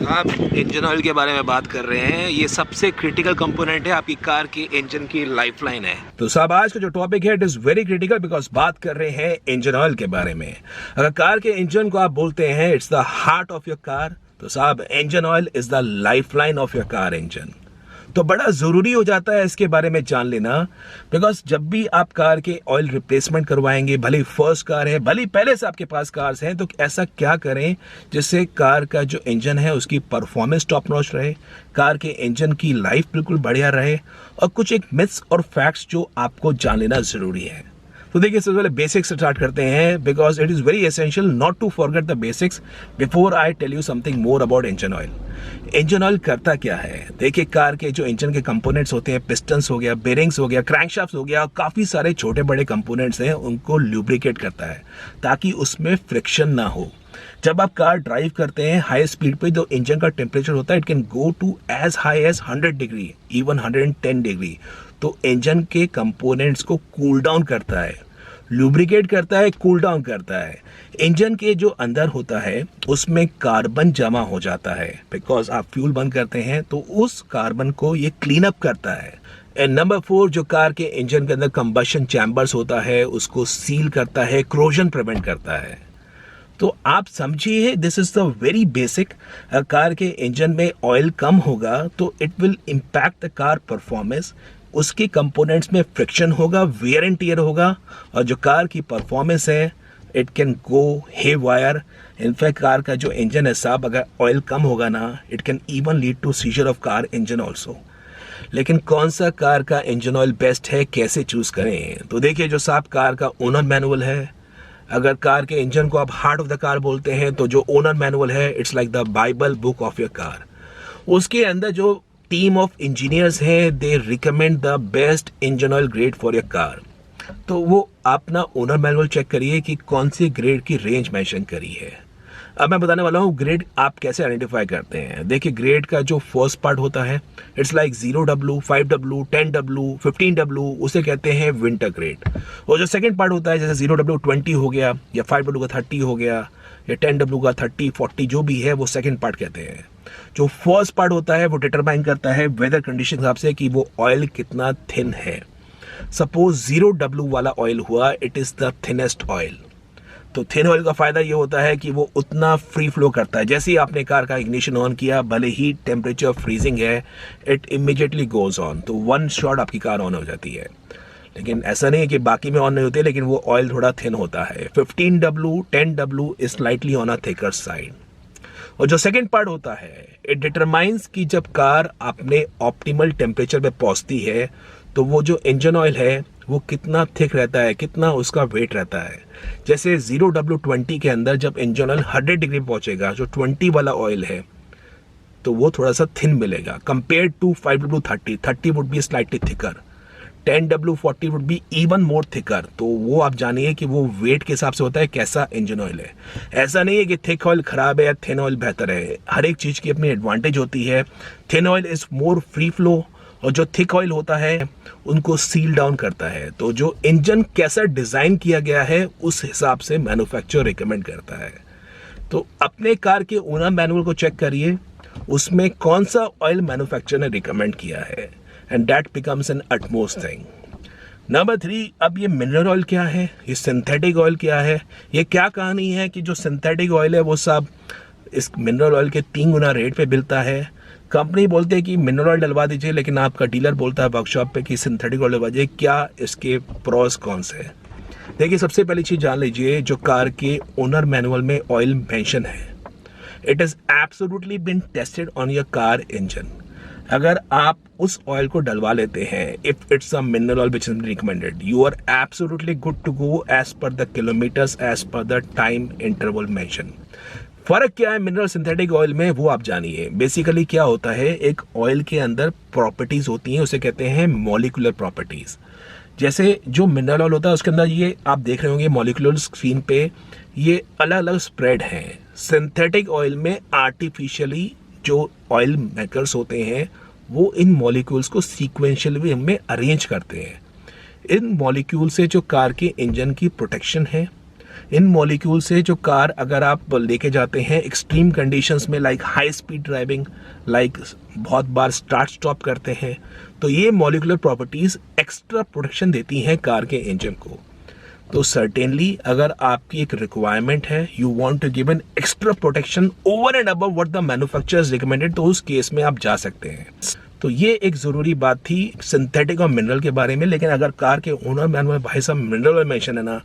साहब engine oil के बारे में बात कर रहे हैं। ये सबसे क्रिटिकल कंपोनेंट है आपकी कार की इंजन की लाइफलाइन है। तो साहब आज का जो टॉपिक है it is very critical because बात कर रहे हैं इंजन ऑयल के बारे में। अगर कार के इंजन को आप बोलते हैं it's the heart of your car, तो साहब engine oil is the lifeline of your car engine. तो बड़ा ज़रूरी हो जाता है इसके बारे में जान लेना, बिकॉज जब भी आप कार के ऑयल रिप्लेसमेंट करवाएंगे, भले फर्स्ट कार है, भले पहले से आपके पास कार्स हैं, तो ऐसा क्या करें जिससे कार का जो इंजन है उसकी परफॉर्मेंस टॉप नॉच रहे, कार के इंजन की लाइफ बिल्कुल बढ़िया रहे। और कुछ एक मिथ्स और फैक्ट्स जो आपको जान लेना ज़रूरी है। तो देखिए सबसे पहले बेसिक्स स्टार्ट करते हैं, because it is very essential not to forget the basics before I tell you something more about engine oil. Engine oil करता क्या है? देखिए कार के जो इंजन के कंपोनेंट्स होते हैं, पिस्टन्स हो गया, बेरिंग्स हो गया, क्रैंकशाफ्ट हो गया, काफ़ी सारे छोटे बड़े कंपोनेंट्स हैं, उनको ल्यूब्रिकेट करता है ताकि उसमें फ्रिक्शन ना हो। जब आप कार ड्राइव करते हैं हाई स्पीड पे, जो इंजन का टेम्परेचर होता है it can go to as high as 100 degree, even 110 degree. तो इंजन के कंपोनेंट्स को कूल डाउन करता है, लुब्रिकेट करता है, कूल डाउन करता है। इंजन के जो अंदर होता है उसमें कार्बन जमा हो जाता है, बिकॉज आप फ्यूल बंद करते हैं तो उस कार्बन को ये क्लीन अप करता है। एंड नंबर 4, जो कार के इंजन के अंदर कंबशन चैम्बर्स होता है उसको सील करता है, क्रोजन प्रिवेंट करता है। तो आप समझिए this is the very basic. Car के इंजन में ऑयल कम होगा तो it will impact the car performance, उसके कंपोनेंट्स में फ्रिक्शन होगा, वेयर एंड टियर होगा, और जो कार की परफॉर्मेंस है it can go haywire. In fact car का जो इंजन है साहब, अगर ऑयल कम होगा ना it can even lead to seizure of car engine also. लेकिन कौन सा कार का इंजन ऑयल बेस्ट है, कैसे चूज करें? तो देखिए जो साहब कार का ओनर मैनुअल है, अगर कार के इंजन को आप हार्ट ऑफ द कार बोलते हैं तो जो ओनर मैनुअल है it's like the Bible book of your car. उसके अंदर जो टीम ऑफ इंजीनियर्स हैं they recommend the best engine oil grade for your car. तो वो अपना ओनर मैनुअल चेक करिए कि कौन सी ग्रेड की रेंज मेंशन करी है। अब मैं बताने वाला हूँ ग्रेड आप कैसे आइडेंटिफाई करते हैं। देखिए ग्रेड का जो फर्स्ट पार्ट होता है it's like 0W, 5W, 10W, 15W, उसे कहते हैं विंटर ग्रेड। और जो सेकंड पार्ट होता है जैसे 0W 20 हो गया, या 5W का 30 हो गया, या 10W का 30, 40 जो भी है वो सेकंड पार्ट कहते हैं। जो फर्स्ट पार्ट होता है वो डिटरमाइन करता है वेदर कंडीशन हिसाब से कि वो ऑयल कितना थिन है। सपोज 0W वाला ऑयल हुआ, it is the thinnest oil. तो थिन ऑयल का फायदा ये होता है कि वो उतना फ्री फ्लो करता है, जैसे ही आपने कार का इग्निशन ऑन किया, भले ही टेम्परेचर फ्रीजिंग है, इट इमीडिएटली गोज ऑन, तो वन शॉट आपकी कार ऑन हो जाती है। लेकिन ऐसा नहीं है कि बाकी में ऑन नहीं होते, लेकिन वो ऑयल थोड़ा थिन होता है। 15W, 10W is slightly on a thicker side. और जो सेकंड पार्ट होता है इट डिटरमाइंस कि जब कार अपने ऑप्टिमल टेम्परेचर पे पहुंचती है तो वो जो इंजन ऑयल है वो कितना थिक रहता है, कितना उसका वेट रहता है। जैसे 0W 20 के अंदर जब इंजन ऑयल 100 डिग्री पहुंचेगा, जो 20 वाला ऑयल है तो वो थोड़ा सा थिन मिलेगा compare to 5W 30। 30 would be slightly thicker, 10W 40 would be even more thicker. तो वो आप जानिए कि वो वेट के हिसाब से होता है कैसा इंजन ऑयल है। ऐसा नहीं है कि थिक ऑयल खराब है या थिन ऑयल बेहतर है, हर एक चीज़ की अपनी एडवांटेज होती है। Thin oil is more free flow, और जो थिक ऑयल होता है उनको सील डाउन करता है। तो जो इंजन कैसा डिज़ाइन किया गया है उस हिसाब से मैन्युफैक्चरर रिकमेंड करता है। तो अपने कार के ओनर मैनुअल को चेक करिए, उसमें कौन सा ऑयल मैन्युफैक्चरर ने रिकमेंड किया है, and that becomes N utmost thing. Number 3, अब ये मिनरल ऑयल क्या है, ये सिंथेटिक ऑयल क्या है, ये क्या कहानी है कि जो सिंथेटिक ऑयल है वो सब इस मिनरल ऑयल के 3 गुना रेट पे मिलता है। कंपनी बोलते हैं कि मिनरल ऑयल डलवा दीजिए, लेकिन आपका डीलर बोलता है वर्कशॉप पे कि सिंथेटिक ऑयल डलवा दीजिए। क्या इसके प्रॉस कौन से हैं? देखिए सबसे पहली चीज़ जान लीजिए, जो कार के ओनर मैनुअल में ऑयल मेंशन है it is absolutely been tested on your car engine. अगर आप उस ऑयल को डलवा लेते हैं, if it's a mineral oil which is recommended, you are absolutely good to go as per the kilometres, as per the time interval mention. फर्क क्या है मिनरल सिंथेटिक ऑयल में वो आप जानिए। बेसिकली क्या होता है, एक ऑयल के अंदर प्रॉपर्टीज होती हैं, उसे कहते हैं मॉलिक्यूलर प्रॉपर्टीज। जैसे जो मिनरल ऑयल होता है उसके अंदर ये आप देख रहे होंगे मॉलिक्यूलर स्क्रीन पे ये अलग अलग स्प्रेड हैं। सिंथेटिक ऑयल में आर्टिफिशियली जो ऑयल मेकर्स होते हैं वो इन मॉलिक्यूल्स को सीक्वेंशियल वे में अरेंज करते हैं। इन मॉलिक्यूल से जो कार के इंजन की प्रोटेक्शन है, इन मॉलिक्यूल से जो कार अगर आप लेके जाते हैं एक्सट्रीम कंडीशंस में, like high speed driving, like बहुत बार स्टार्ट स्टॉप करते हैं, तो ये मॉलिक्यूलर प्रॉपर्टीज़ एक्स्ट्रा प्रोटेक्शन देती हैं कार के इंजन को। तो सर्टेनली अगर आपकी एक रिक्वायरमेंट है, you want to give an extra protection over and above what the manufacturers recommended, तो उस केस में आप जा सकते हैं। तो ये एक ज़रूरी बात थी सिंथेटिक और मिनरल के बारे में। लेकिन अगर कार के ओनर मैन भाई साहब मिनरल मेंशन है ना,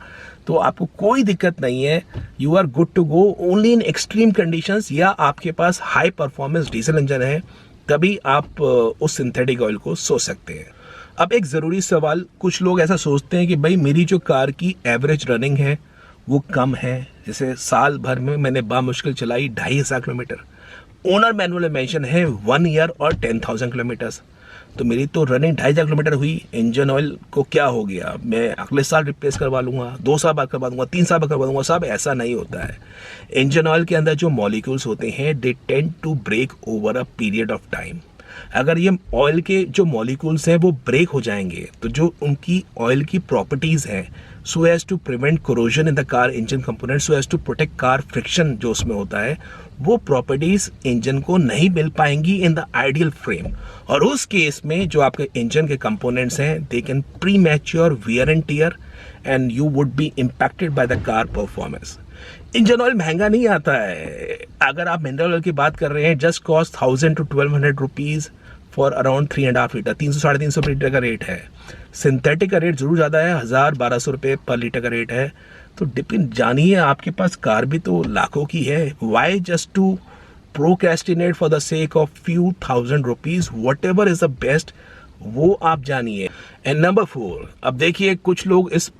तो आपको कोई दिक्कत नहीं है, you are good to go only in extreme conditions, या आपके पास हाई परफॉर्मेंस डीजल इंजन है, तभी आप उस सिंथेटिक ऑयल को सोच सकते हैं। अब एक ज़रूरी सवाल, कुछ लोग ऐसा सोचते हैं कि भाई मेरी जो कार की एवरेज रनिंग है वो कम है, जैसे साल भर में मैंने बामुश्किल चलाई 2,500 किलोमीटर, ओनर मैनुअल में मेंशन है 1 ईयर और 10,000 किलोमीटर्स, तो मेरी तो रनिंग 2,500 किलोमीटर हुई, इंजन ऑयल को क्या हो गया, मैं अगले साल रिप्लेस करवा लूँगा, 2 साल बाद करवा दूंगा, 3 साल बाद करवा दूंगा। साहब ऐसा नहीं होता है। इंजन ऑयल के अंदर जो मॉलिक्यूल्स होते हैं they tend to break over a period of time. अगर ये ऑयल के जो मॉलिक्यूल्स हैं वो ब्रेक हो जाएंगे, तो जो उनकी ऑयल की प्रॉपर्टीज़ हैं, so as to prevent corrosion in the car engine component, so as to protect car friction जो उसमें होता है, वो प्रॉपर्टीज इंजन को नहीं मिल पाएंगी इन द आइडियल फ्रेम। और उस केस में जो आपके इंजन के कंपोनेंट्स हैं they can pre mature wear and tear and you would be impacted by the car performance. Engine oil महंगा नहीं आता है। अगर आप मिनरल ऑयल की बात कर रहे हैं, just cost 1,000 to 1,200 rupees for around 3.5 litre, 300-350 litre का रेट है। सिंथेटिक का रेट जरूर ज़्यादा है, 1,000-1,200 रुपये पर लीटर का रेट है। तो डिपेंड, जानिए आपके पास कार भी तो लाखों की है, why just to procrastinate for the sake of few thousand rupees, whatever is the best वो आप जानिए। एंड नंबर 4, अब देखिए कुछ लोग इस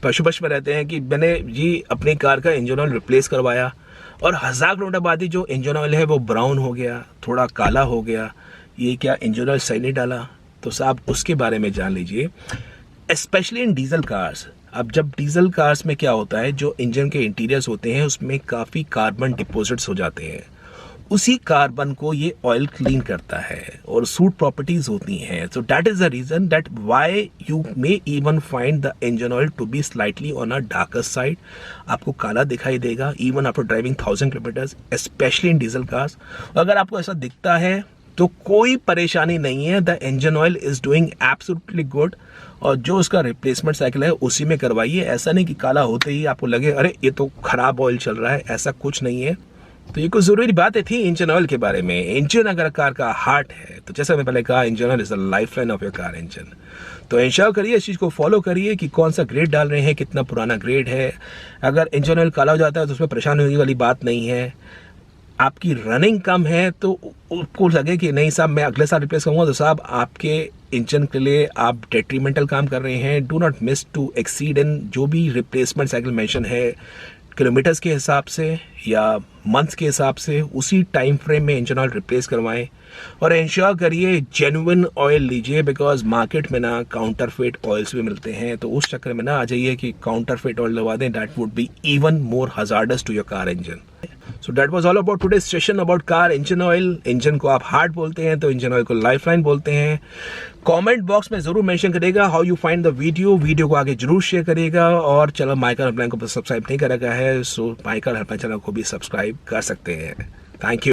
पशुपश में रहते हैं कि मैंने जी अपनी कार का इंजन ऑयल रिप्लेस करवाया और 1,000 किलोमीटर बाद ही जो इंजन ऑयल है वो ब्राउन हो गया, थोड़ा काला हो गया, ये क्या इंजन ऑयल सही नहीं डाला? तो साहब उसके बारे में जान लीजिए, स्पेशली इन डीजल कार्स। अब जब डीजल कार्स में क्या होता है, जो इंजन के इंटीरियर्स होते हैं उसमें काफ़ी कार्बन डिपॉजिट्स हो जाते हैं, उसी कार्बन को ये ऑयल क्लीन करता है और सूट प्रॉपर्टीज होती हैं। So that is the reason that why you may even find the engine oil to be slightly on a darker side. आपको काला दिखाई देगा even after driving 1,000 kilometres, specially in diesel cars. अगर आपको ऐसा दिखता है तो कोई परेशानी नहीं है, the engine oil is doing absolutely good, और जो उसका रिप्लेसमेंट साइकिल है उसी में करवाइए। ऐसा नहीं कि काला होते ही आपको लगे अरे ये तो खराब ऑयल चल रहा है, ऐसा कुछ नहीं है। तो ये कुछ ज़रूरी बातें थी इंजन ऑयल के बारे में। इंजन अगर कार का हार्ट है, तो जैसा मैं पहले कहा, engine oil is the life line of your car engine. तो इंश्योर करिए, इस चीज़ को फॉलो करिए कि कौन सा ग्रेड डाल रहे हैं, कितना पुराना ग्रेड है। अगर इंजन ऑयल काला हो जाता है तो उसमें परेशान होने वाली बात नहीं है। आपकी रनिंग कम है तो उसको लगे कि नहीं साहब मैं अगले साल रिप्लेस करूँगा, तो साहब आपके इंजन के लिए आप डेट्रीमेंटल काम कर रहे हैं। Do not miss to exceed in जो भी रिप्लेसमेंट साइकिल मेंशन है, किलोमीटर्स के हिसाब से या मंथ्स के हिसाब से, उसी टाइम फ्रेम में इंजन ऑयल रिप्लेस करवाएं। और इंश्योर करिए जेन्युइन ऑयल लीजिए, बिकॉज मार्केट में ना काउंटरफेट ऑयल्स भी मिलते हैं, तो उस चक्कर में ना आ जाइए कि काउंटरफेट ऑयल लगा दें, that would be even more hazardous to your car engine. So that was all about today's session about car engine oil. Engine को आप हार्ट बोलते हैं तो इंजन ऑयल को लाइफलाइन बोलते हैं। कमेंट बॉक्स में जरूर मेंशन करिएगा how you find the video को आगे जरूर शेयर करिएगा। और चलो माइकर हेल्पलाइन को सब्सक्राइब नहीं कर रखा है, सो माइकर हेल्पलाइन चैनल को भी सब्सक्राइब कर सकते हैं। Thank you.